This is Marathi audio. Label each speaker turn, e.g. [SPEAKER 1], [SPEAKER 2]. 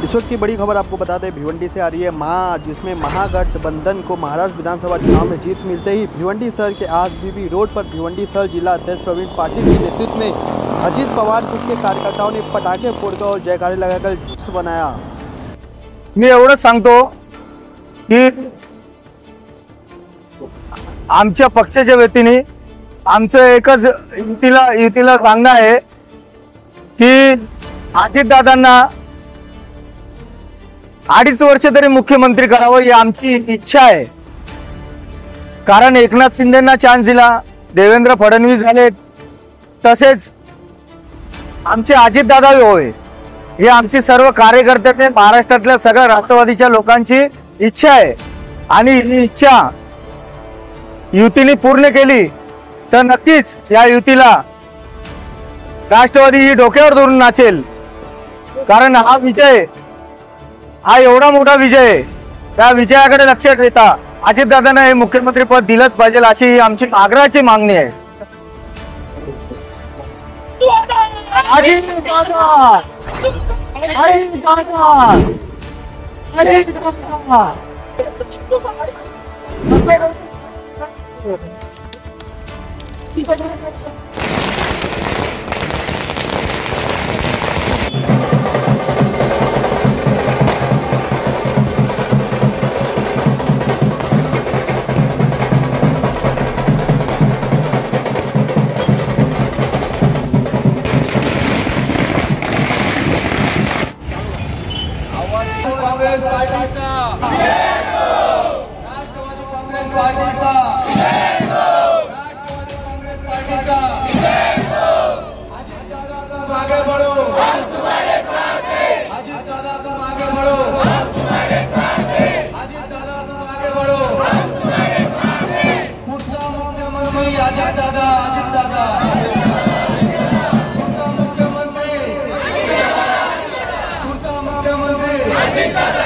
[SPEAKER 1] इस वक्त की बड़ी खबर आपको बता दें, भिवंडी से आ रही है जिसमें महागठबंधन को महाराष्ट्र विधानसभा चुनाव में जीत मिलते ही भिवंडी शहर के आसबीबी रोड पर भिवंडी शहर जिला अध्यक्ष प्रवीण पाटिल के नेतृत्व में अजित पवार ग्रुप के कार्यकर्ताओं ने पटाखे फोड़कर और जयकारे लगाकर जश्न बनाया।
[SPEAKER 2] मी एवढंच सांगतो की आमच्या पक्षाच्या वतीने आमचं एकच युतीला सांगणं आहे की अजितदादांना 2.5 वर्ष तरी मुख्यमंत्री करावं ही आमची इच्छा आहे। कारण एकनाथ शिंदेंना चान्स दिला, देवेंद्र फडणवीस झाले, तसेच आमचे अजितदादा होय, हे आमची सर्व कार्यकर्त्यांचे महाराष्ट्रातल्या सगळ्या राष्ट्रवादीच्या लोकांची इच्छा आहे। आणि ही इच्छा युतीने पूर्ण केली तर नक्कीच या युतीला राष्ट्रवादी ही डोक्यावर धरून नाचेल। कारण हा विजय हा एवढा मोठा विजय, त्या विजयाकडे लक्ष ठेवता अजितदादांना हे मुख्यमंत्री पद दिलंच पाहिजे अशी आमची आग्रहाची मागणी आहे।
[SPEAKER 3] काँग्रेस पार्टीचा राष्ट्रवादी काँग्रेस पार्टीचा राष्ट्रवादी काँग्रेस पार्टीचा अजितदादा तुम आगे बढ़ो, हम तुम्हारे साथ हैं। अजितदादा तुम आगे बढ़ो, हम तुम्हारे साथ हैं। अजितदादा तुम आगे बढ़ो, हम तुम्हारे साथ हैं। पुढचा मुख्यमंत्री अजितदादा, अजितदादा पुढचा मुख्यमंत्री अजितदादा।